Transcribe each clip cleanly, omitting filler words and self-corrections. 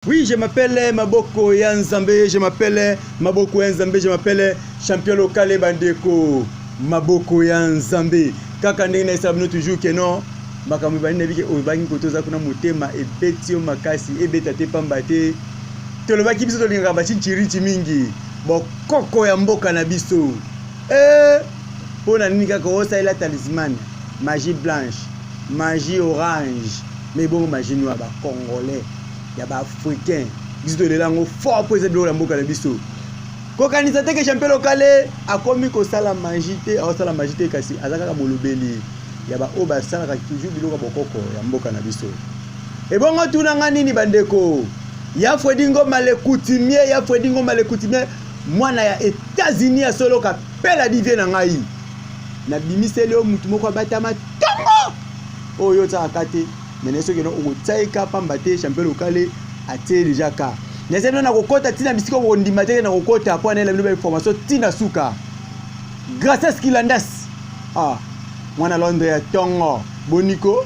Oui, je m'appelle Maboko Yanzambe, je m'appelle Maboko Yanzambe, je m'appelle champion local Bandeko Maboko Yanzambe. Kaka ndenge na sabino toujours que non, makambo bani na biki obangi kotoza kuna motema ebeti o makasi ebeta te pamba te. Tolobaki biso tolinga ba chinchiriti mingi. Bokoko ya mboka na biso. Pona nini kaka osaila talisman, magie blanche, magie orange, mais bon magie noire ba congolais. Ya ba africain biso de lango fort pour ezeblo la mboka na biso kokanisa te ke champion local akomi ko sala magie te a sala magie te kasi azaka ka bolobeli ya ba o ba sala ka toujours biloko bokoko ya mboka na biso e bongo tuna ngani ni bandeko ya Fredingo Malekoutimie mwana ya États-Unis ya solo ka pela divie na ngai na bimiseli o mutu moko batama tongo oyo tsaka te mais ce que nous avons pambate champion local a déjà ka nese na kokota tina bisiko ko ndimate na kokota po na la information tina suka grâce à Skilandas mwana Londres ya tongo boniko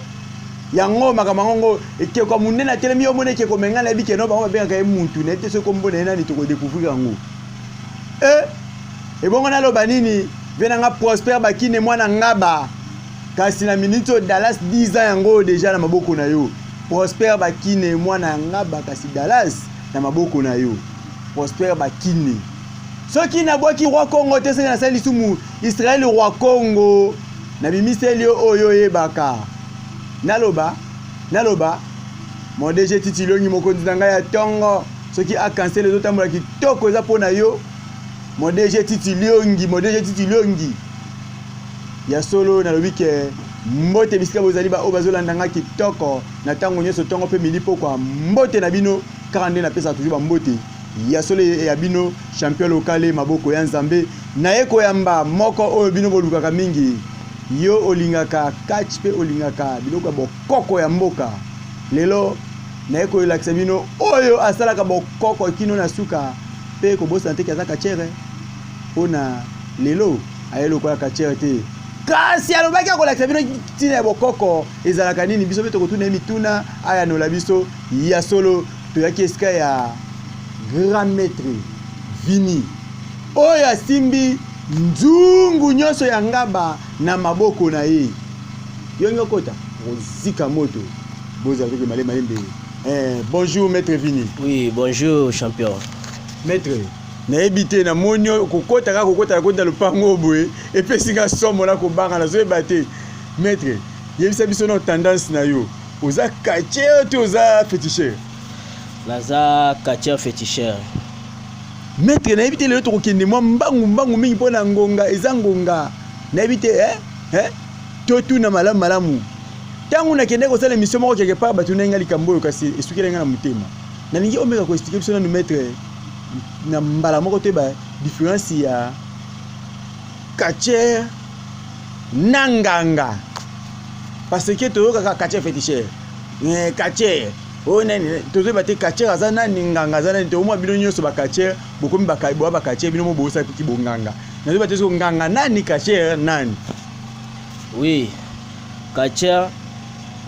yango makamango eke ko munena telemi yo mone ke ko mengana bike no ba benga ka muntu na te se ko mbona na ni to ko découvrir yango et bongo na lo banini venanga Prosper bakine mwana ngaba kasi na minute Dallas 10 ans yango déjà na maboko na yo Prosper bakine mwana ngaba kasi Dallas na maboko na yo Prosper bakine soki na boki roi Congo te na sali sumu Israël roi Congo na bimiseli oyo yebaka naloba mon DG titilongi mokonzi nanga ya tongo soki a cancel les autres amola kitoko za pona yo mon DG titilongi ya solo na lobi ke mbote bisika bozali ba obazolanda nga kitoko na tango nyeso tongo pe milipo kwa mbote na bino 42 na pesa toujours ba mbote ya solo ya bino champion local Maboko Yanzambe na eko yamba moko oyo bino bolukaka mingi yo olingaka catch pe olingaka biloko bokoko ya mboka lelo na eko elakisa bino oyo asalaka bokoko kino na suka pe ko bosa te kazaka chere ona lelo ayelo kwa ka chere te kasi alobaki akolakisa bino tina ya bokoko ezalaka nini biso beto kotuna mituna aya nola biso ya solo toyaki esika ya grand maître Vini oyo asimbi nzungu nyonso ya ngaba na maboko na ye yongo kota kozika moto boza toke malembe bonjour maître Vini. Oui, bonjour champion maître na ebité na monyo kokota lupango boye epesinga somo na kobanga na zo bate maître yebisa biso na tendance na yo oza catcheur to oza féticheur naza catcheur féticheur maître na ebité le to kokende mo mbangu mingi pona ngonga eza ngonga na ebité to tu na malamu tangu na kende ko sala mission moko quelque part batu na ngali kamboyo kasi esukela ngana mutema na ningi omeka ko expliquer biso na maître na mbala moko te ba différence ya catcheur nanganga parce que to ka catcheur féticheur catcheur nani to ba te catcheur azana ninganga azana te omwa bino nyoso ba catcheur bokomi ba kaibo ba catcheur bino mo bosa piki bonganga na ba te so nganga nani catcheur nani. Oui, catcheur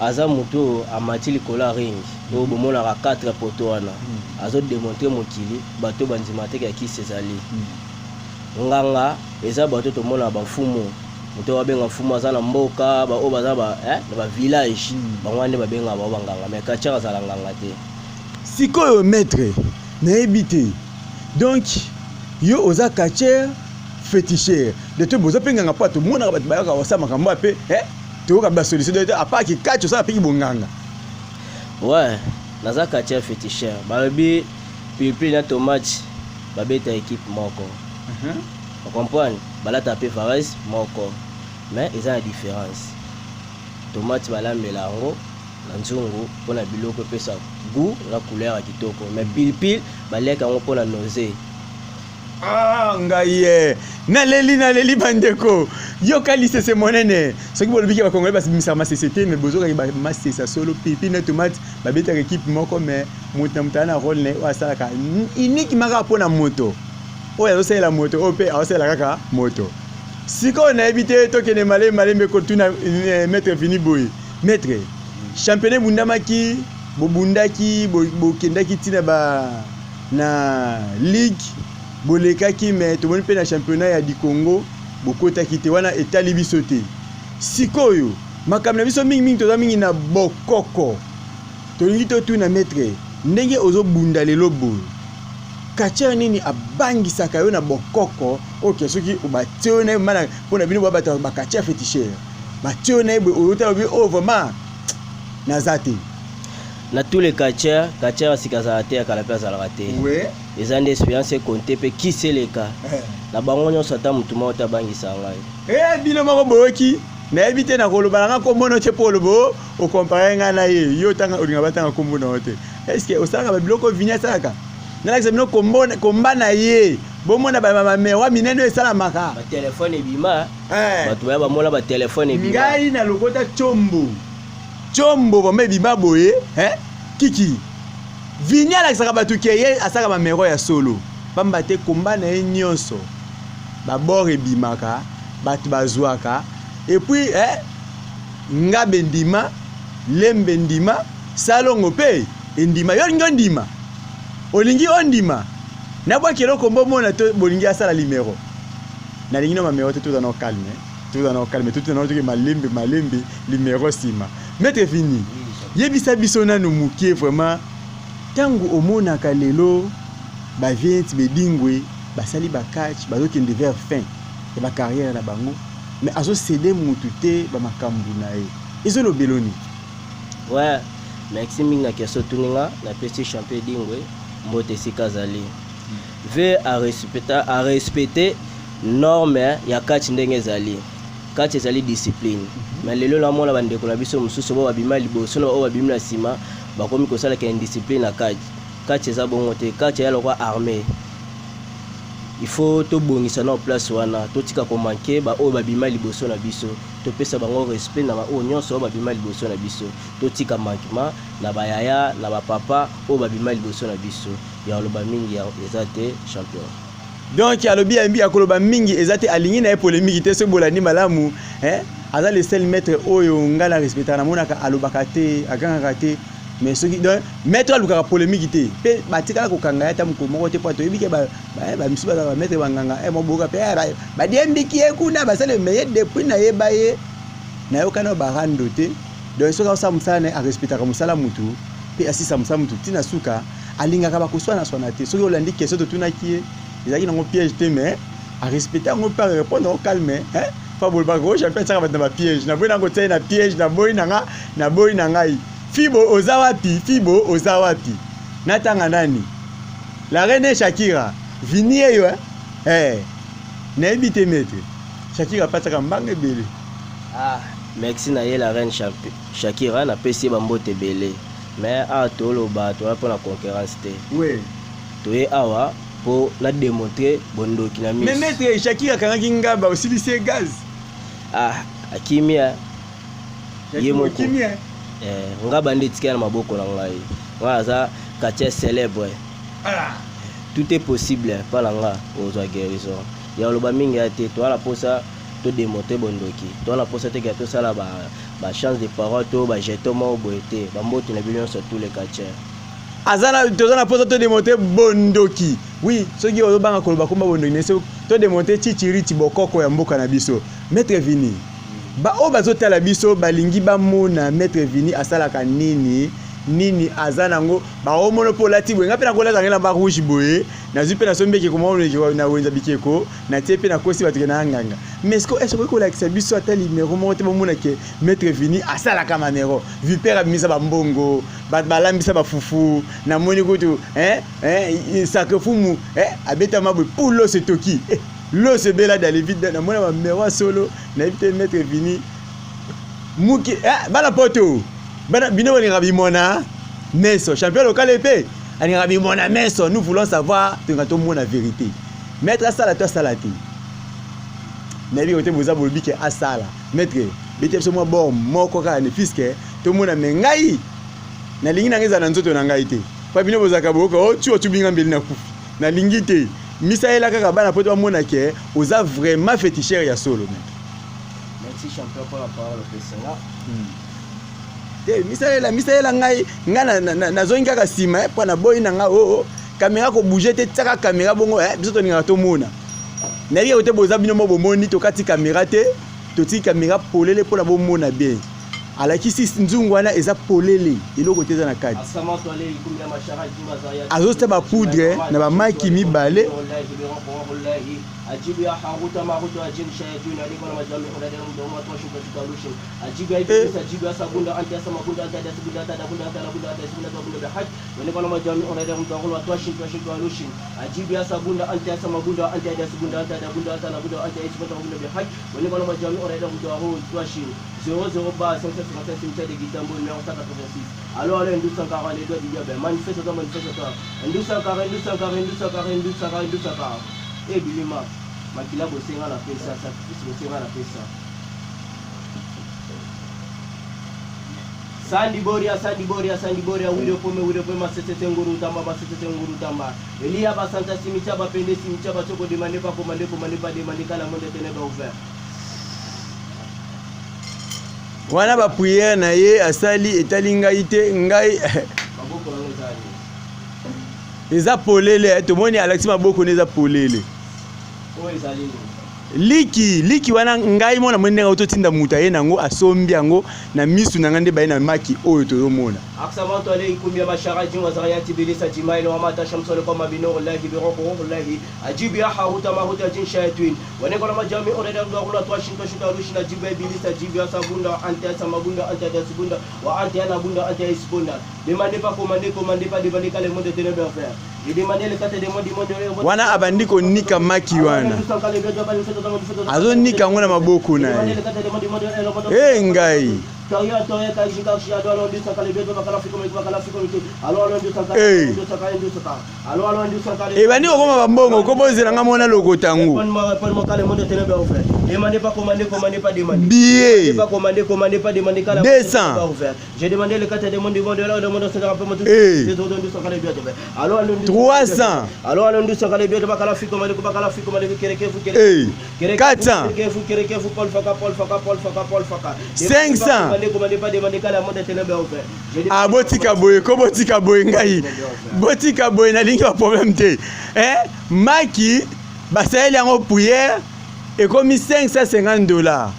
aza muto amati likola ring do bomona ka 4 poto wana azo démontrer mokili bato bandima te ya kisi ezali nganga eza bato to mona ba mfumu muto babenga mfumu aza na mboka ba o baza ba na ba village bangwane babenga ba banganga mais catcheur azala nganga te sikoyo maître na ebité donc yo oza catcheur féticheur de to bozo penganga pa to mona ba bayaka wasama kamba pe to ka ba solution de apa ki catch ça peki bonganga. Ouais, naza catcheur féticheur balobi pilipili na tomate babeta équipe moko vous comprenez balata pe Fares moko mais ils ont la différence tomate balambela ngo na nzungu pona biloko pesa goût na couleur ya kitoko mais pilipili baleka ngo pona nausée. Ngaye naleli bandeko yo kalise se monene soki bolobiki ba Congolais basi masese mais bozoka ba masese solo pipi na tomate babeta équipe moko mais mutana rôle ne wasalaka unique maka pona moto oyo azosala moto ope azosala kaka moto siko na ebité tokene malembe ko tuna maître Vini boy maître championnat bundamaki bobundaki bokendaki tina ba na ligue bolekaki mais tomoni pe na championnat ya du Congo bokotaki te wana etali biso te sikoyo makambo na biso mingi toza mingi na bokoko tolingi totuna maître ndenge ozobunda lelo boye Katia nini abangisaka yo na bokoko ok soki obatio na mana pona bino babata ba Katia féticheur batio na bo oyota bi oh vraiment nazate na tous les Katia sikaza te akala pe azala te ouais ezande expérience compter pe qui c'est les cas na bango nyonso ata mutu moko tabangisa ngai bino moko boyoki na ebite na koloba nga kombono te polobo o comparer nga na ye yo tanga olinga batanga kombono te est-ce que osanga ba biloko vinya salaka na la examino komba na ye bomona ba mama mewa mineno esala maka ba téléphone ebima bato ba mola ba téléphone ebima ngai na lokota chombo ba mebima boye kiki vinya la saka batu keye asaka ba mero ya solo bamba te komba na ye nyonso ba bor ebimaka batu bazwaka et puis nga bendima lembe ndima salongo pe endima yo ndima olingi ondima na bwa kilo kombo mona to bolingi asala limero na lingino ma mero tout dans calme tout dans que malembe limero sima maître fini yebisa biso nanu mukie vraiment tangu omona kalelo ba 20 bedingwe basali ba catch bazokende vers fin et ba carrière na bango mais azo céder mutu te ba makambu na ye ezolo beloni ouais Maxime na keso tuninga na petit champion dingwe mbote sikazali veut à respecter norme ya catch ndenge zali catch ezali discipline mais lelo na mona bande ko na biso mususu bo babima liboso na babima na sima bakomi ko sala ka indiscipline na catch eza bongo te catch ya lokwa armée il faut to bongisa na place wana to tika ko manquer ba o babima liboso na biso to pesa bango respect na ba o nyonso babima liboso na biso to tika manquement na ba yaya na ba papa o babima liboso na biso ya loba mingi ya ezate champion donc alobi ambi akoloba mingi ezate aligné na polémique te so bolani malamu aza le seul maître oyo ngala respecter na monaka alobaka te aganga te mais ce qui donc maître alukaka polémique te pe batikala ko kanga ta moko te poto ebike ba misuba ba maître banganga mo boka pe ba diembiki ekuna basale meye depuis na yebaye na yo kana ba rando te donc so ka sa musana a respecter ka musala mutu pe asisa musala mutu tina suka alingaka ba kuswana swana te so olandi question to tunaki ezaki nango piège te mais a respecter ngo pas répondre au calme pas bolba go champion ça va dans ba piège na boy nango tsaina na piège na boy nanga Fibo ozawapi natanga nani la reine Shakira vini yo na ebite maître Shakira pataka mbanga belé merci na ye la reine Shakira na pesi bambote belé mais tolo ba to pour la concurrence te oui to e awa pour la démontrer bondoki na mais maître Shakira kangaki ngaba aussi lycée gaz akimia yemo kimia nga bandi tika na maboko na ngai nga za Katia célèbre tout est possible pas la nga ozwa guérison ya loba mingi ate to ala posa to démontrer bondoki to ala posa te gato sala ba chance de parole to ba jeton mo boete ba mbote na billion sur tous les Katia azana to na posa to démontrer bondoki oui soki ozobanga koloba komba bondoki ne so to démontrer chichiriti bokoko ya mboka na biso maître vini ba o bazotala biso balingi bamona maître vini asalaka nini azana ngo ba o monopola ti bwenga pe na kola zangela ba rouge boye na zipe na sombeke ko mona na wenza bikeko na tepe na kosi batu na nganga mais est-ce que ko la kisa biso atali numéro mo te bomona ke maître vini asalaka manero vipera bimisa ba mbongo balambisa ba fufu na moni ko to sakefumu abeta mabwe pulo se toki lo se bela dans les vides na mona ba mewa solo na éviter maître vini muki bana poto bana bino wali rabimona meso champion local épée ani rabimona meso nous voulons savoir to mona vérité maître asala to salati na bi ote boza bolbi ke asala maître bete so mo bon moko ka ne fiske to mona mengai na lingi na ngeza na nzoto na ngai te pa bino bozaka boka o tu otubinga mbeli na kufi na lingi te Misaela kaka bana poto amona ke oza vraiment féticheur ya solo. Merci champion pour la parole au Pessinga. te misalela ngai nazongi kaka sima po na boyi na nga caméra ko bouger te tsaka caméra bongo biso to ninga to mona na ye ote boza bino mo bomoni to kati caméra te to ti caméra polele po na bomona bien alakisi nzungu wana eza polele eloko te eza na kati azosita bapoudre na bamaki mibale ajibu ya haruta maruta ajin shayatun aliko na majami unadela mdomo atwashu katika lushin ajibu ya iblis ajibu ya sabunda anti ya samabunda anti ya sabunda anti ya bunda anti ya bunda anti ya sabunda bunda bihaj waliko na majami unadela mdomo atwashin lushin ajibu ya sabunda anti ya samabunda anti ya sabunda anti ya bunda anti ya bunda anti ya sabunda bunda bihaj waliko na majami unadela mdomo atwashin 00 bas 555 cimetière de Guitambo numéro 186 alors le 1240 les doigts du diable manifeste toi 1240 et bilima makila bosenga la pesa sacrifice bosenga la pesa Sandi Boria wido pome masete nguru tamba Elia basanta simicha bapende simicha bachoko demande pas commander kala monde teneba ouvert wana ba prière na ye asali etalinga ite ngai maboko na ngozali eza polele to moni Alexis maboko neza polele liki wana ngai mona mwenenga ototinda muta ye nango asombi yango na misu na ngande baye na maki oyo tozomona aksamanto ale ikumbia masharaji wazayati bilisa jimailo wa mata shamsole kwa mabino wallahi biroko wallahi ajibu ya haruta maruta jin shayatun waneko na majami oreda ngakula twashinto shuta rushina jibu ya bilisa jibu ya sabunda anti ya samabunda anti ya sabunda wa anti ya nabunda anti ya isbunda demande pas commander pas demander kale monde tenebe affaire wana abandiko nika maki wana azo nika ngona maboko na ngai ebani okoma bambongo okobozela nga mona lokotango billet 200 j'ai demandé le 4 de monde 300 alors on dit ça kale bioto bakala fiko mali 400 500 botika boye ko botika boye ngai botika boye na lingi ba problème te maki basaeli yango prière ekomi $550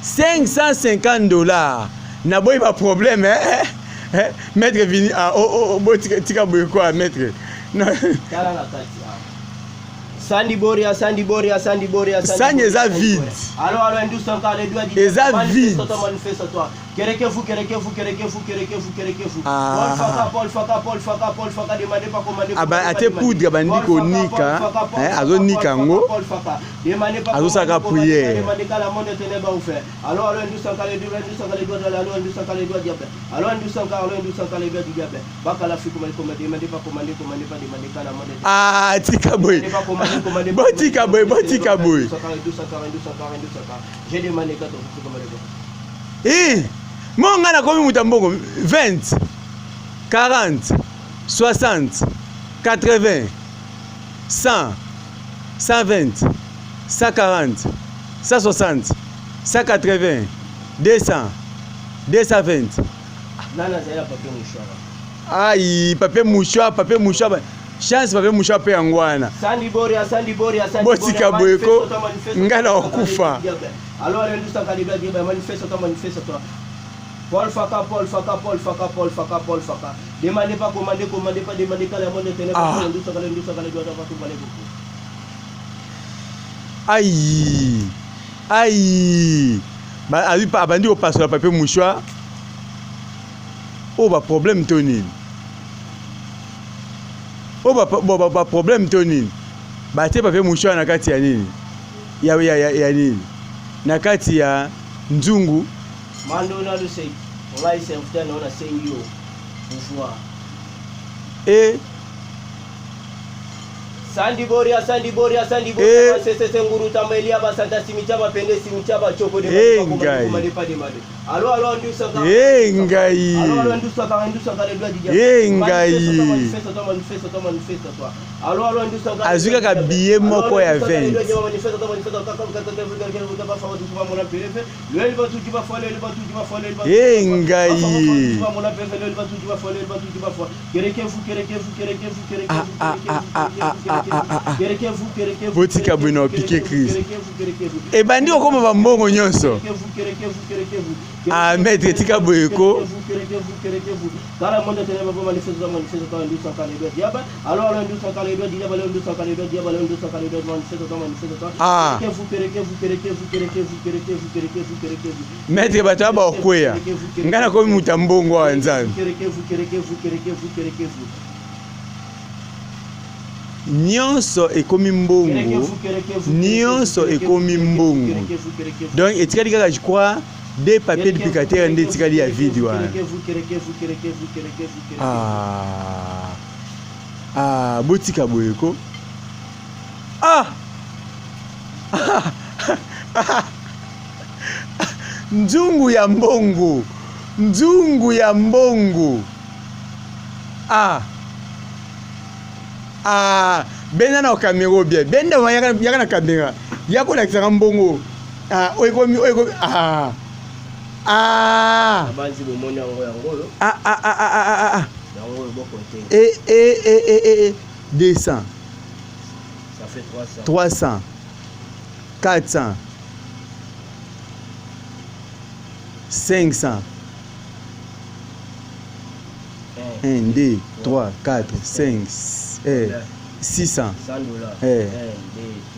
$550 na boye ba problème maître vini botika boye quoi maître Sandi Boria. Sandi eza vide. Alors ndusanka le doigt eza vide. Manifeste toi. Kerekefu. Paul faka demande pas commander. Aba ate poudre bandiko nika, azo nika ngo. Azo saka prière. Demande ka la monde teneba ouvert. Alors ndusanka le doigt alors ndusanka le doigt diable. Alors ndusanka le doigt diable. Baka la fiku commander demande pas commander pas demande ka la monde. Tika boy. Botika boy. J'ai demandé quand monga na komi mutambongo 20 40 60 80 100 120 140 160 180 200 220 nana zela papier mouchoir papier mouchoir chance papier mouchoir pe yangwana Sandi Boria botika boyeko ngana okufa alors ndusanka libla diba manifeste toi Paul faka demandez pas commander pas demander que la monde tenait pas ndusanka le doit pas tout parler beaucoup aïe ba ali pa bandi au passe le papier mouchoir ba problème tonine ba problème tonine ba te papier mouchoir na kati ya nini ya nini na kati ya nzungu mando na lusei on ise mfuta naona senyo pouvoir Sandi Boria, c'est nguru tamelia basanta simitiaba pende simitiaba choko de pas de mal. Allo ndu saka. Ngai. Allo ndu saka le doigt didia. Manifeste toi. Allo ndu saka. Azuka ka billet moko ya 20. Botika bwino piqué Chris. Et bandi okoma ba mbongo nyonso. Ah maître tika boyeko. Ah. Maître bato ba okweya. Ngana ko muta mbongo wa nzambe. Nyonso ekomi mbongo. Nyonso ekomi mbongo. Donc etikali kaka je crois des papiers duplicataires nde etikali ya vide wana. Ah botika boyeko. Nzungu ya mbongo. Nzungu ya mbongo. Benda na kamera bien. Benda yaka na kamera. Yako na kisanga mbongo. Oikomi. Abanzi bomoni yango yango. Yango boko te. 200. Ça fait 300. 400. 500. 1, 2, 3, 4, 5, 600. 100 $. 1, 2,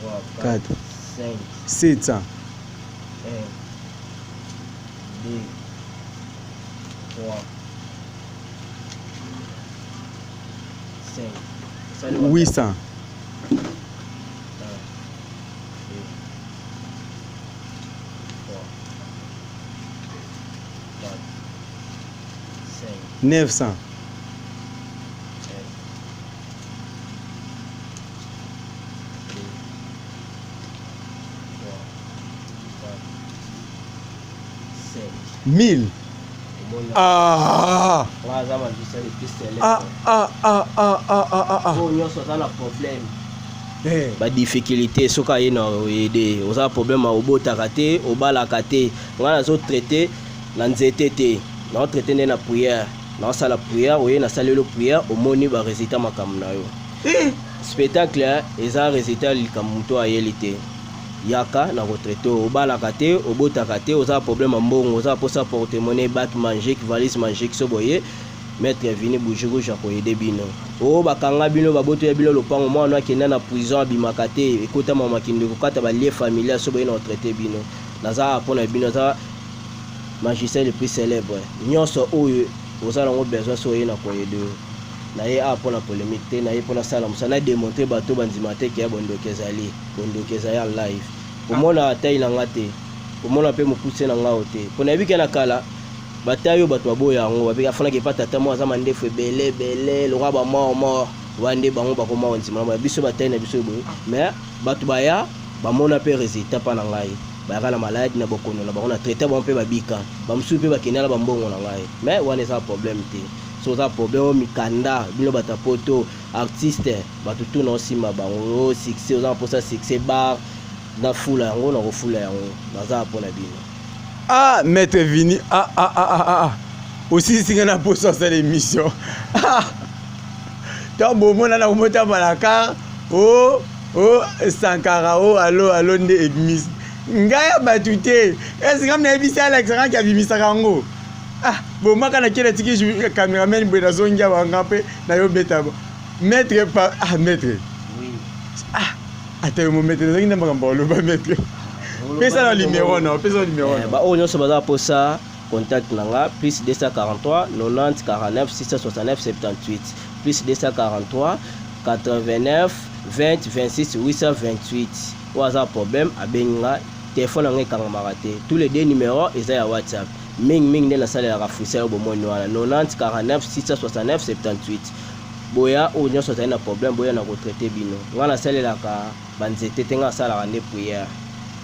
3, 4, 5, 700. 1, 2, 3, 5, 800. 900. 1000. Ba difficulté soka yena aider oza problème obotaka te obalaka te ngana zo traiter na nzete te na traiter na prière na sala prière oye na salelo prière omoni ba résultat makambo na yo spectacle eza résultat likamuto ayelite yaka na retraité obalaka te obotaka te oza problème mbongo oza posa porte-monnaie bac magique valise magique soboye maître vini boujogo jako aider bino bakanga bino baboto ya bino lopango mwana akenda na prison abimaka te ekota mama kinde kokata ba lié familial soboye na retraité bino naza pona bino za magicien le plus célèbre nyonso oyo oza nango besoin soye na koyedo na ye pona polémique te na ye pona sala musana démontrer bato bandima te ke bondokezali en live omona atai na ngate omona pe mokuse na ngao te pona bika na kala batayo bato aboya yango babika fana ke pata tamo azama ndefu belé lokwa ba mort wande bango bakoma ondima na biso batai na biso boye mais bato baya bamona pe résultat pa na ngai bayaka na malade na bokono na bango na traité bango pe babika bamusu pe bakendela bambongo na ngai mais wana eza problème te so za problème mikanda bino bata poto artiste bato tout na osima bango succès oza posa succès bar na fula yango na kofula yango naza pona bino maître Vini aussi singa na posa sa l'émission ta bomona na komota malaka Sankara allo nde église ngaya batu te esinga mna ebisa Alex rangi abimisaka yango bomaka na kele tiki cameraman bwe nazongia wanga pe na yo beta maître maître oui ata mo maître nazongi na makambo oloba maître pesa na numéro non ba o nyonso baza posa contact nanga plus 243 90 49 669 78 plus 243 89 20 26 828 waza problème abenga téléphone nanga ekangama te tous les deux numéros eza ya WhatsApp ming nde na salle ya rafusel bomoni wana 90 49 669 78 boya o nyonso tali na problème boya na retraité bino ngana salelaka banzete te nga salaka nde prière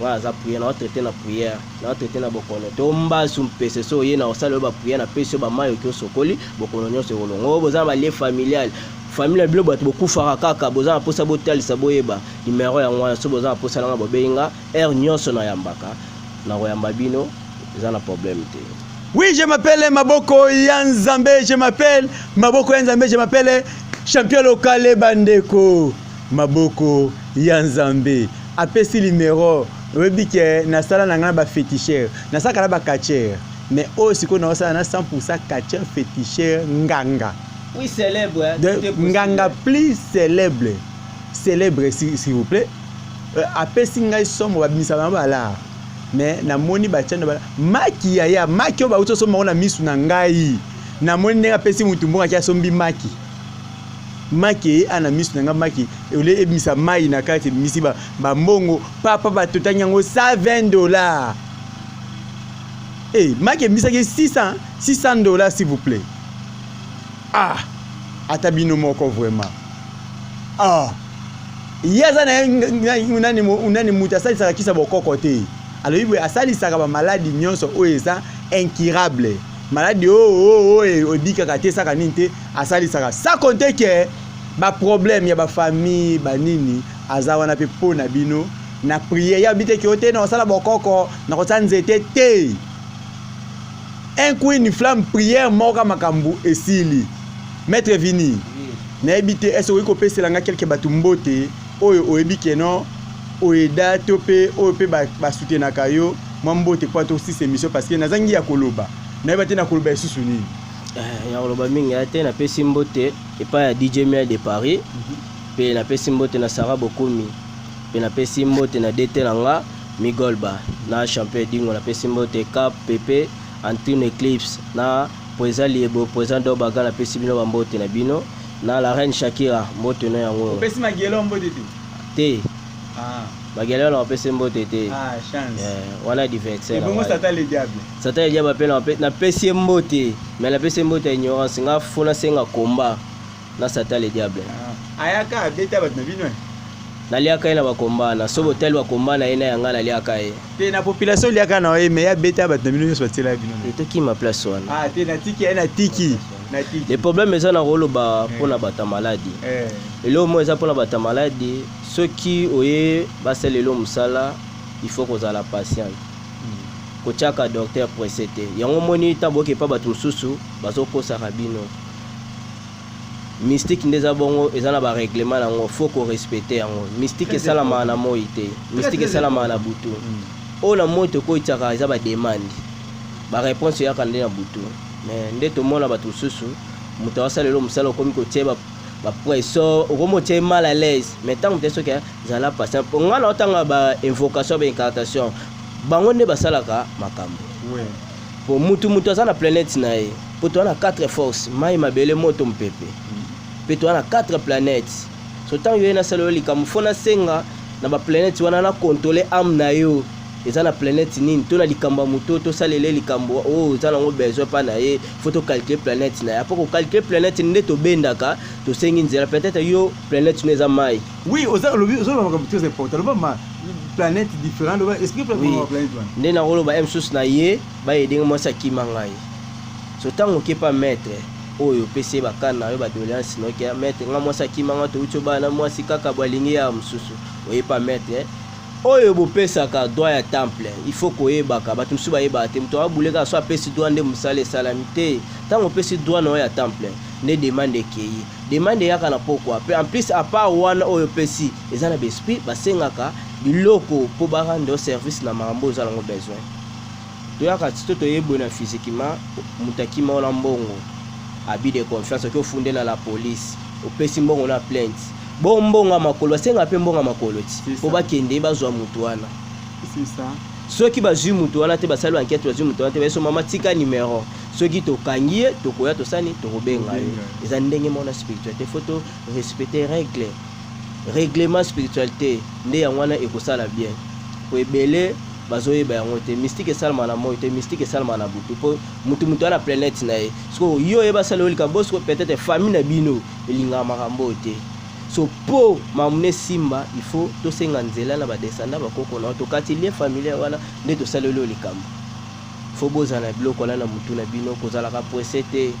ngana za prière na retraité na prière na retraité na bokono to mbasu mpese so ye na osala ba prière na pese ba mayo ki osokoli bokono nyonso kolongo boza ba lié familial famille bilo bato bokufaka kaka boza na posa botalisa boyeba numéro ya ngwana so boza na posa nanga bobenga air nyonso na yambaka na koyamba bino eza na problème te. Oui, je m'appelle Maboko Yanzambe, je m'appelle Maboko Yanzambe, je m'appelle champion local Bandeko. Maboko Yanzambe. Apesi numéro, webi ke na sala na ngana ba féticheur, na sala ba catcheur. Mais aussi qu'on a ça na 100% catcheur féticheur nganga. Oui, célèbre. Nganga plus célèbre. Célèbre s'il vous plaît. Apesi ngai somo babimisa ba la. Mais na moni ba tchana ba maki ya maki ba uto somo na misu na ngai. Na moni ndenga pesi mutu mbonga kia sombi maki. Maki ana misu na nga maki ole ebimisa mai na kati misi ba mbongo papa ba totanya ngo $120. Eh, maki ebimisa ke $600 s'il vous plaît. Ah, atabino moko vraiment. Ah. Yaza na unani muta sali saka kisa bokoko te. Alors il asali saka ba maladie nyonso o eza incurable. Maladie odika kate saka ninte asali saka. Ça compte que ba problème ya ba famille ba nini azawana pe pona bino na prière ya bite ki ote na osala bokoko na kotanzete te. Un coup une flamme prière moka makambu esili. Maître Vini. Na ebite eso ko pesa langa quelque batumbote oyo oyebike no oeda tope oyo pe ba soutenir kayo mambote kwa to si émission parce que nazangi ya koloba na ebate na koloba isusu nini ya koloba mingi ate na pesi mbote epa ya DJ Miel de Paris pe na pesi mbote na Sarah Bokomi pe na pesi mbote na DT langa Migolba na champion dingo na pesi mbote Cap Pepe Antune Eclipse na Poeza Liebo Poeza Dobaga na pesi bino bambote na bino na la reine Shakira mbote no yango pesi magelo mbote te ah magelo na pesi mbote te ah chance wana divertir et bongo Satan le diable pe na pesi mbote mais la pesi mbote ignorance nga fona senga komba na Satan le diable ayaka beta bat na bino na liaka ina bakomba na sobo tel bakomba na ina yanga na liaka e te na population liaka na e mais ya beta bat na bino nyonso batela bino et to ki ma place wana ah te na tiki na tiki le problème eza na koloba mpona bata maladi lelo mo eza mpona bata maladi soki oye basalelo mosala il faut kozala patient kotiaka docteur presse te yango moni ntango okepa bato mosusu bazokosaka bino mystique nde eza bongo eza na baréglement nango faut korespecte yango mystique esalamaka na moi te mystique esalamaka na butu oyo na moi tokoitiaka eza bademande baréponse eyaka nde na butu mais nde tomona bato mosusu moto asalelo mosala okomi kotie bapresso okomi otie mal à l'aise mais ntango te soki ezala patient nga na otanga bainvocation baincartation bango nde basalaka makambo po mutu aza na planète na ye po toa na 4 forces mai mabele moto mpepe mpe toa na 4 planètes so ntango yo ye nasala yo likambo fo nasenga na baplanète wana na contrôle ame na yo eza na planète nini to na likambo ya moto tosalele likambo oyo eza nango besoin mpa na ye fo tocalcule planète na ye apo kocalcule planète nde tobendaka tosengi nzela peut-être yo planète no eza mai oui ozolobaka très important loba planète différente explique planète wana nde nakoloba ye mosusu na ye bayedenge mwasi akima ngai so ntango okepa maître oyo opesi ye bakana na yo badoléance noki maître nga mwasi akima nga touti obana mwasi kaka bwalingi ya mosusu oyepa maître oyo bopesaka droit ya temple il faut koyebaka bato mosusu bayebaka te moto abuleka so apesi droit nde mosala esalami te ntango opesi droit na oyo ya temple nde demande ekei demande eyaka na pokwa pe en plus apart wana oyo opesi eza na baesprit basengaka biloko mpo barande o service na makambo oyo oza nango besoin toyaka to toyebwe na physiquement moto akima ona mbongo abi de confiance oki ofunde na la police opesi mbongo na plainte bo mbongo makolo basenga mpe mbongo makolo ti po bakende bazwa mutu wana soki bazwi mutu wana te basali bankete bazwi mutu wana te bayeso mama tika numéro soki tokangi ye tokoya tosani tokobenga ye eza ndenge mona spiritualité faut respecter règlement spiritualité nde yango wana ekosala bien po ebele bazoyeba yango te mystique esalama na moi te mystique esalama na butu mpo mutu ana planète na ye soko yo oyeba sala olika bosiko peut-être famille na bino elingaka makambo te so po mamune simba il faut tosenga nzela na badescenda bakoko na tokati lien familier wana nde tosaleli olikambo fo bozala na biloko wana na mutu na bino kozalaka presse te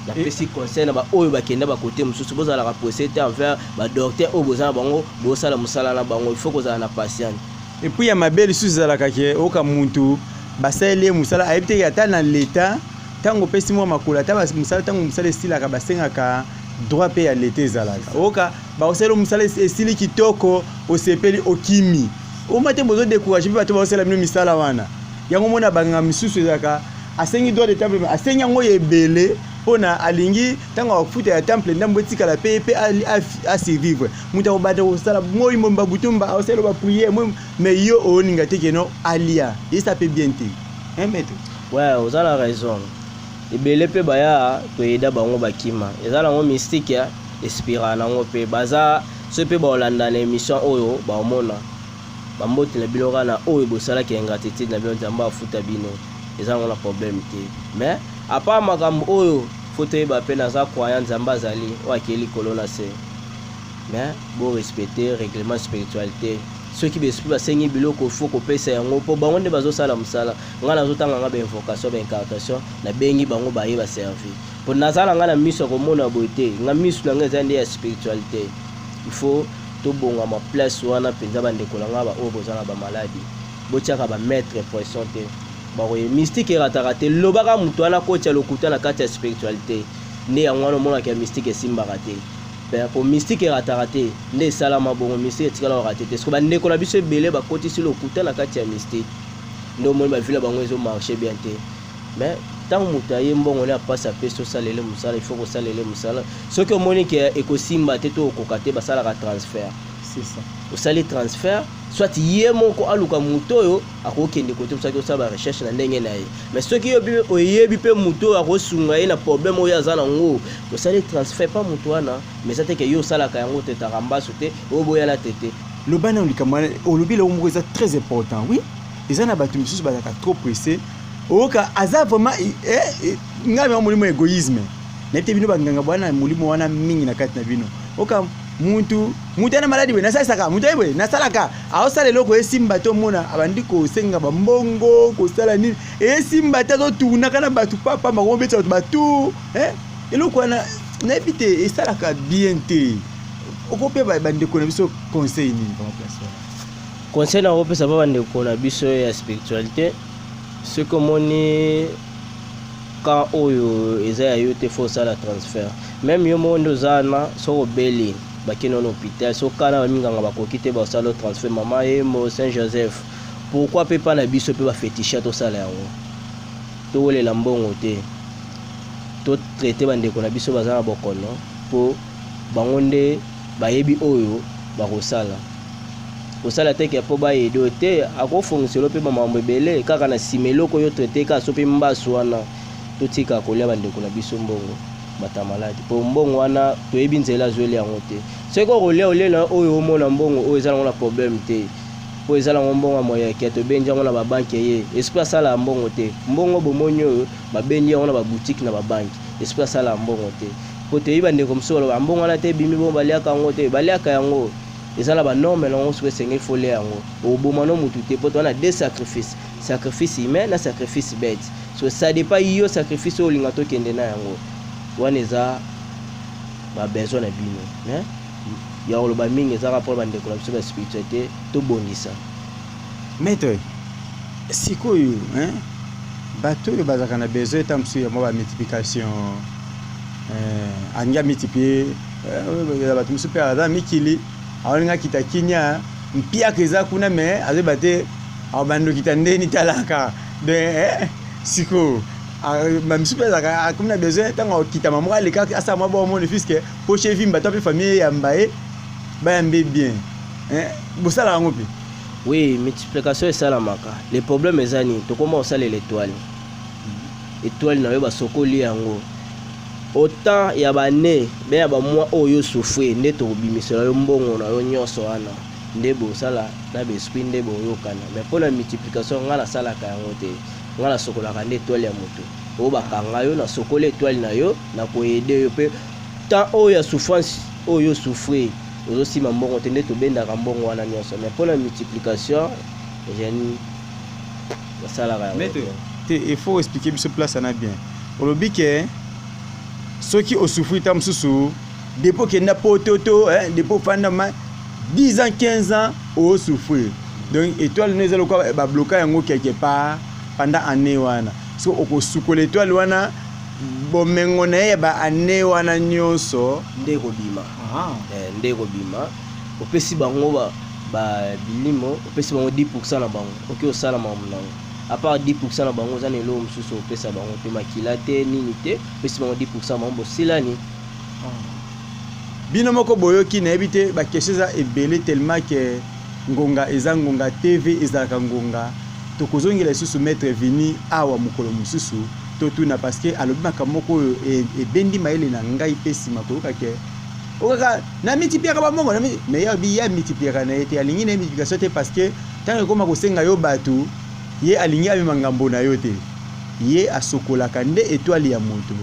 napesi conseil na baoyo bakenda bakote mosusu bozalaka presse te envers badocteur oyo bozala bango bosala mosala na bango il faut kozala na patience et puis ya mabe lisusu ezalaka ke oka muntu basaleli ye mosala ayebi te ata na leta ntango opesi mwa makolo ata mosala ntango mosala esilaka basengaka droit mpe ya leta ezalaka oka bakosaleli mosala esili kitoko osepeli okimi oma te bozodécourage mpe bato bakosala bino misala wana yango mona banganga misusu ezalaka asengi droit de temple asengi yango ebele mpona alingi ntango akofuta ya temple ndambo etikala mpe asurvivre moto akobata kosala moi momba butumba aosala bapriere mais yo oninga te keno alia esa mpe bien te maître ouais oza na raison ebele mpe baya toyeda bango bakima eza nango mystique ya espira nango mpe baza so mpe baolanda na émission oyo baomona bamboti na bino kana oyo bosalaki ingratitude na bino nzambe afuta bino eza nango na problème te mais apa makambo oyo faut toyeba mpe naza croyant nzambe azali oyo akei likolo na se mais borespecte règlement spiritualité soki baesprit basengi biloko fo kopesa yango mpo bango nde bazosala mosala ngai nazotanga bainvocation baincartation nabengi bango baye baservi mpo nazala ngai na miso ya komona boye te ngai miso na ngai eza nde ya spiritualité il faut tobonga maplace wana mpenza bandeko na ngai baoyo boza na bamaladi botiaka bamaître pression te bakoye mystique erataka te lobaka moto wana kotia lokuta na kati ya spiritualité nde yango wana omonaka ya mystique esimbaka te po mystique erataka te nde esalama bongo mystique etikala orate te soki bandeko na biso ebele bakotisi lokuta na kati ya mystique nde omoni bavila bango ezomarche bien te mais ntango moto aye mbongo ne apasi apesi osalele mosala il faut kosalele mosala soki omoni ke ekosimba te to okoka te basalaka transfert osali transfert soit ye moko aluka moto oyo akokende kote mosaki osala barecherche na ndenge na ye mais soki oyebi mpe moto oyo akosunga ye na problème oyo aza nango osali transfert pa moto wana mais eza teke ye osalaka yango te taka mbaso te oyo boyala te te lobana olikambo wana olobi eloko moko eza très important oui eza na bato misusu bazalaka trop pressé oyoka aza vraiment ngai mema molimo égoïsme nayebi te bino banganga bwana molimo wana mingi na kati na bino oyoka mutu ana maladi we nasalisaka mutu ayebwe nasalaka aosala eloko esimba te omona abandi kosenga bambongo kosala nini esimba te azotunaka na bato papa bakobetisa bato batu eloko wana nayebi te esalaka bien te okope bandeko na biso conseil nini conseil na kopesa pa bandeko na biso ya spiritualité soki omoni ka oyo eza ya yo te fo osala transfert même yo moko nde oza na soki obeli bakende na hôpital so kana baminganga bakoki te basala transfert mama yemo Saint Joseph pourquoi mpe mpa na biso mpe bafetisha tosala yango towolela mbongo te totraite bandeko na biso baza na bokono mpo bango nde bayebi oyo bakosala kosala teke mpo bayede oyo te akofongiselo mpe bamambo ebele kaka na nsima eloko oyo traite kaka so mpe mbaso wana totika kolia bandeko na biso mbongo bata maladi po mbongo wana toyebi nzela azweli yango te soki okolia olela oyo omona mbongo oyo eza nango na problème te po eza nango mbongo ya moyeke tobendi yango na babanke ye esprit asala ya mbongo te mbongo bomoni oyo babendi yango na baboutique na babanke esprit asala ya mbongo te po toyebi bandeko mosusu baloba mbongo wana te ebimi bongo baliaka yango te baliaka yango eza na banorme nango soki esengeli folia yango oboma no mutu te po to wana deux sacrifice humain na sacrifice bête so ça dépend yo sacrifice oyo olinga tokende na yango wana eza babesoin na bino ya koloba mingi eza rapport bandeko na biso ba spiritualité tobongisa maître sikoyo bato oyo bazalaka na besoin eta mosusu ya mwa bamultiplication alingi amultiplie bato mosusu mpe aza mikili aolinga kita kinia mpiaka eza kuna me azoyeba te abando kita ndeni talaka de sikoyo misusu mpe azalaka akomi na besoin ntango akitama moko alekaki asala mwa bomoni fiske po chevi bato mpe famille eyamba ye bayambe bien bosalaka yango mpe oui multiplication esalamaka le problème eza nini tokoma kosalela étoile étoile na yo basokoli yango autant ya bane be ya bamwa oyo souffre nde tokobimisela yo mbongo na yo nyonso wana nde bosala na besprit nde boyokana mais mpona multiplication nga nasalaka yango te nga nasokolaka nde étoile ya moto oyo bakanga yo nasokola étoile na yo na koyede yo mpe temps oyo ya souffrance oyo souffrir ozosima mbongo te nde tobendaka mbongo wana nyonso mais mpona multiplication jeni nasalaka yango te il faut expliquer biso place ana bien olobi ke soki osouffrir ta mosusu depuis kenda pototo depuis fanda ma 10 ans 15 ans au souffrir donc étoile nous ezalo quoi ba bloquer yango quelque part pendant année wana so okosukola étoile wana bomengo na ye ba année wana nyonso nde kobima nde kobima opesi bango ba bilimo opesi bango 10% na bango oki osala mamunango à part 10% na bango zana elo mosusu opesa bango pe makila te nini te opesi bango 10% bango bosilani bino moko boyoki nayebi te bakestion eza ebele tellement ke ngonga eza ngonga tv ezalaka ngonga tokozongela lisusu maître vini awa mokolo mosusu totuna parce que alobi makambo moko oyo ebendi mayele na ngai mpe nsima koyoka ke okaka na multipliaka bamongo mais ya multipliaka na ye te alingi na ye multiplication te parce que ntango ekoma kosenga yo bato ye alingi amema ngambo na yo te ye asokolaka nde étoile ya moto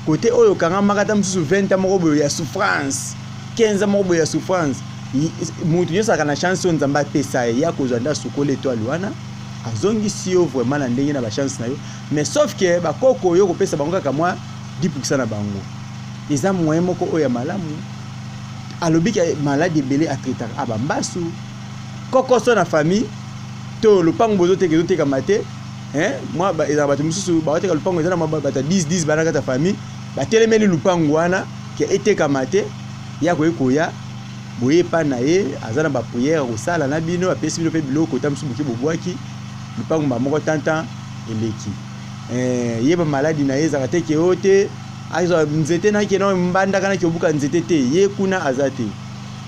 côté oyo kanga makata mosusu 20 ans moko boyo ya souffrance 15 ans moko boyo ya souffrance moto nyonso aka na chance oyo nzambe apesa ye ya kozwa nde asokola étoile wana azongisi yo vraiment na ndenge na bachance na yo mais sauf ke bakoko oyo kopesa bango kaka mwa 10% na bango eza moyen moko oyo ya malamu alobi ke maladi ebele atretaka abambasu kokoso na famille to lupango bozoteka ezotekama te mwa ezala bato mosusu baoteka lupango eza na mwa bato 10 bana kata famille batelemeli lupango wana ke etekama te ya koyekoya boye pa na ye aza na bapriere kosala na bino apesi bino mpe biloko kota mosusu boki bobwaki lupango bamoko tantan eleki ye bamaladi na ye ezaka te ke oyo te azwa nzete nake na mbandaka nake obuka nzete te ye kuna aza te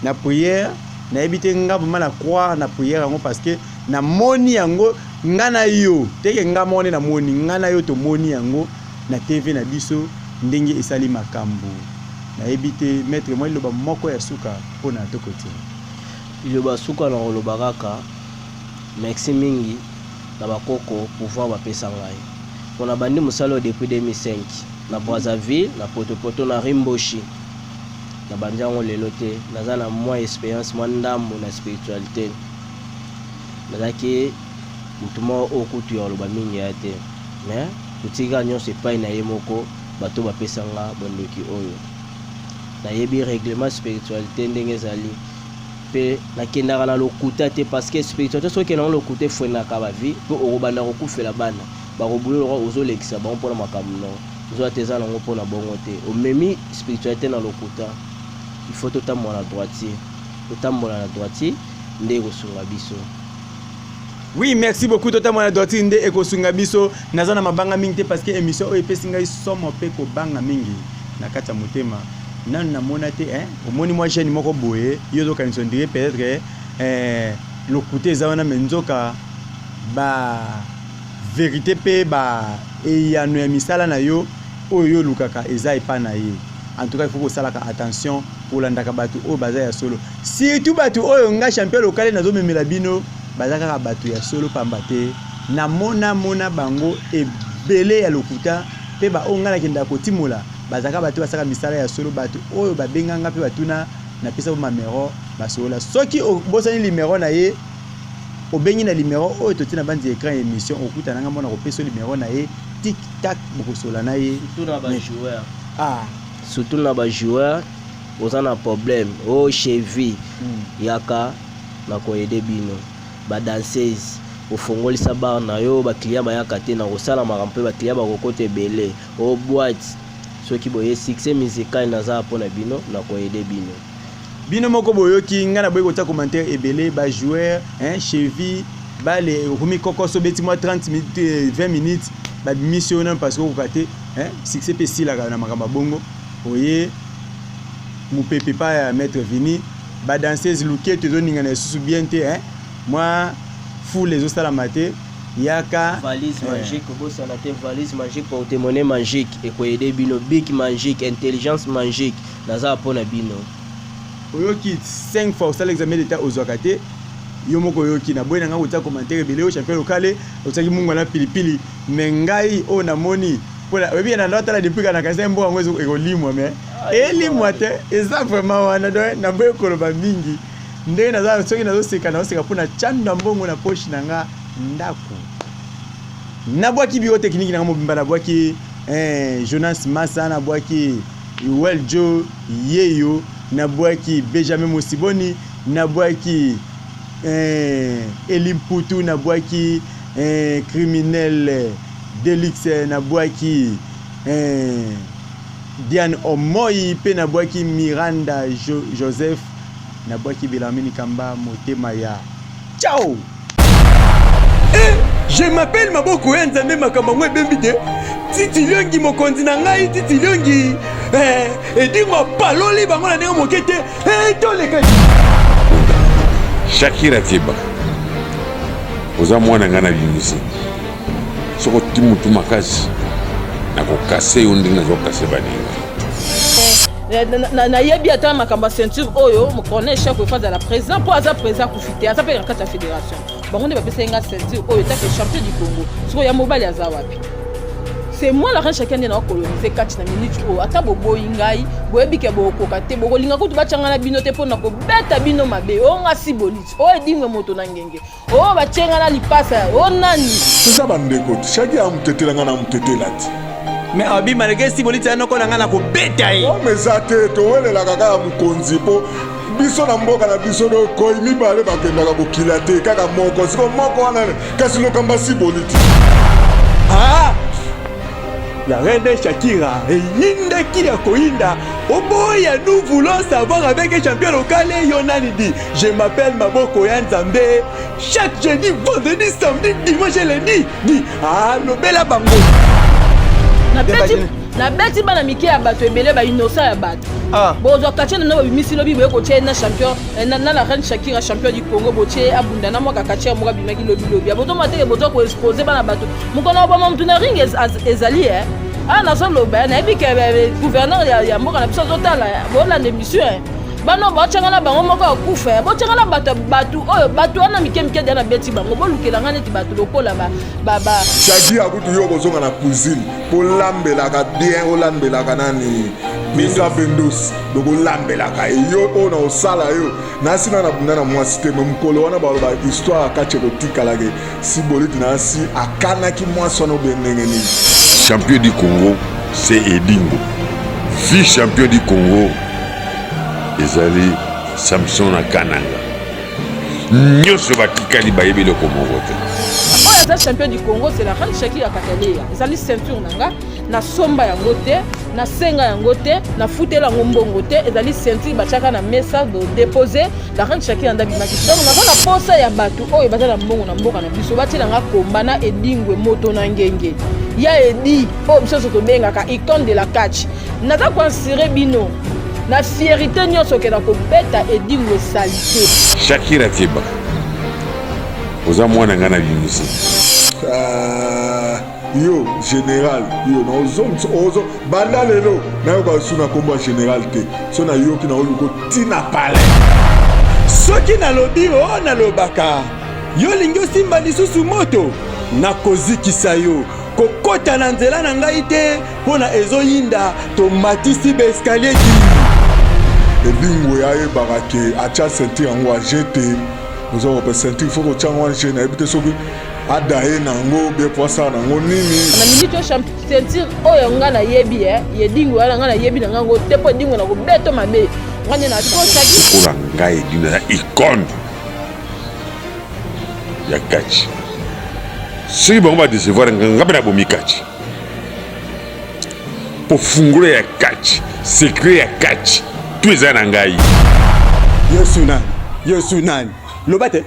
na priere nayebi te nga vraiment na croire na priere yango parce que na moni yango nga na yo teke nga mone na moni nga na yo tomoni yango na TV na biso ndenge esali makambo nayebi te maître moi loba moko ya suka mpona tokotia iloba suka na oloba kaka merci mingi na bakoko pouvoir bapesa ngai mpona bandi mosala depuis 2005 na Brazzaville na potopoto na Rimboshi na bandi yango lelo te naza na mwa expérience mwa ndambo na spiritualité nazaki mutu moko okutu ya oloba mingi ya te mais totika nyonso epai na ye moko bato bapesanga bondoki oyo nayebi règlement spiritualité ndenge ezali mpe nakendaka na lokuta te parce que spiritualité soki okendaka lokuta efwenaka bavi mpe okobanda kokufela bana bakobuloka ozolekisa bango mpona makambo no ozoya te eza nango mpona bongo te omemi spiritualité na lokuta il faut totambola na droitier nde ekosunga biso. Oui, merci beaucoup totambola na droitier nde ekosunga biso naza na mabanga mingi te parce que émission oyo epesi ngai somo mpe kobanga mingi na kati ya motema nanu namona te omoni mwa chaîne moko boye yo ozokanisa ondire peut-être lokuta eza wana me nzoka ba vérité mpe ba eyano ya misala na yo oyo yo olukaka eza epa na ye. En tout cas, il faut que ça attention pour l'andaka batu o baza ya solo. Surtout batu oyo nga champion local nazo memela bino baza kaka batu ya solo pambate na mona bango ebele ya lokuta pe ba onga na kenda kotimola baza kaka batu basaka misala ya solo batu oyo babenganga pe batuna na pesa ba numéro basola. Soki bosani numéro na ye obengi na numéro oyo totina bandi écran émission okuta nanga mona ko pesa numéro na ye tic tac bokosola na ye tout na ba joueur. Surtout na ba joueur oza na problème o cheville yaka na koyede bino ba danseuse ofongolisa bar na yo ba client bayaka te na kosala makampe ba client bakokota ebele o boîte soki boye succès musical naza mpona bino na koyede bino moko boyoki nga na boye kota commentaire ebele ba joueur cheville ba le rumi kokoso beti moi 30 minutes 20 minutes ba mission parce que okate succès pe sila na makamba bongo oye mupepe pa ya maître vini ba danseuse luke tezo ninga na susu bien te moi fou les ostala mate yaka valise magique bosala te valise magique porte-monnaie magique et koyede bino big magique intelligence magique naza pona bino oyoki 5 fois osala examen d'état ozwaka te yo moko oyoki na boye na nga kotia commentaire ebele o champion local otiaki mungu na pilipili me ngai oyo namoni mpona oyebi na ndotala depuis kana kasi mboka yango ekolimwa me elimwa te eza vraiment wana do na boye koloba mingi ndenge naza soki nazoseka mpona tshanda mbongo na poche na nga ndako nabwaki biro technique na nga mobimba nabwaki Jonas Massa nabwaki Well Joe Yeyo nabwaki Benjamin Mosiboni nabwaki Elimputu nabwaki criminel Delix nabwaki Diane Omoyi pe nabwaki Miranda Joseph nabwaki Belamini Kamba motema ya ciao. Je m'appelle Maboko Nzambe makambo ngwe bembide Titi Liongi mokonzi na ngai Titi Liongi edingo paloli bango na ndenge mokete toleka Shakira Tiba oza mwana nga na bimisi soko timutu makasi na kokase yo ndenge nazokase baninga nayebi ata makambo ceinture oyo mokone chaque fois à la président pour aza président kufite aza pe na kati ya fédération bango nde bapesa nga ceinture oyo etake champion du Congo soko ya mobali aza wapi c'est moi la reine chacun nde na koloniser kati na minute oyo ata boboyi ngai boyebi ke bokoka te bokolinga kutu batianga na bino te mpona kobeta bino mabe oyo nga si boliti oyo edingwe moto na ngenge oyo batienga na lipasa oyo nani eza bandeko shaki amutetelanga na mutetela ti mais abi malgré si boliti anokola nga na kobeta ye omeza te towelelaka kaka mokonzi mpo biso na mboka na biso dokoyi mibale bakendaka kokila te kaka moko siko moko wana kasi lokamba si boliti la reine Shakira eyindaki ya koyinda oboya nous voulons savoir avec un champion local Yonani dit je m'appelle Maboko ya Nzambe chaque jeudi vendredi samedi dimanche lundi dit lobela bango na beti bana mike ya bato ebele ba innocent ya bato bozwa kache na bimisi lobi boye kotie na champion na la reine Shakira champion du Congo botie abunda na mwaka kache mwa bimaki lobi aboto mateke bozwa ko exposer bana bato mukona obama mtu na ring ezali na solo ba na ebike gouverneur ya mboka na biso zotala bona l'émission bano bachanga na bango moko akufa bachanga na bato oyo bato wana mike dia na beti bango bolukela ngane ti bato lokola ba shaki akutu yo kozonga na cuisine polambelaka bien olambelaka nani bisa bendos donc olambelaka yo ona osala yo nasina na bunda na mwasi te mokolo wana baloba histoire akache kotikalake si boliti nasi akanaki mwasi wana obendenge nini champion du Congo c'est Edingo vice champion du Congo ezali Samson na Kananga nyonso batikali bayebi eloko moko te oyo aza champion du Congo c'est la reine Shakira Katelea ezali ceinture nanga na somba yango te na senga yango te na futela yango mbongo te ezali ceinture batiaka na mesa de déposer la reine Shakira ndabimaki donc naza na posa ya bato oyo baza na mbongo na mboka na biso batielanga komba na edingwe moto na ngenge ya edi oyo biso so tobengaka icône de la catch naza koinsire bino na fierté nyonso okenda kobeta edingwe esalité Shakira Tiba oza mwana nga na bimisi yo général yo na ozo banda lelo nayoka suna kombo ya général te so na yoki na oluko tina pale soki nalobi oyo nalobaka yo lingi osimba lisusu moto nakozikisa yo kokota na nzela na ngai te mpona ezoyinda tomatisi baeskalier edingo yayebaka ke atia ceinture yango ajete oza kope ceinture fo kotiango wana je nayebi te soki adaye nango bie po asala nango nini na minute oyo ceinture oyo nga nayebi yedingo wana nga nayebi na ngango te mpo edingo na kobeto mabe nga nde natosaki ola ngai edingo na icône ya kachi soki bango badecevoir nga mpe nabomi kachi mpo fungula ya kachi secret ya kachi tu eza na ngai yesu nani loba te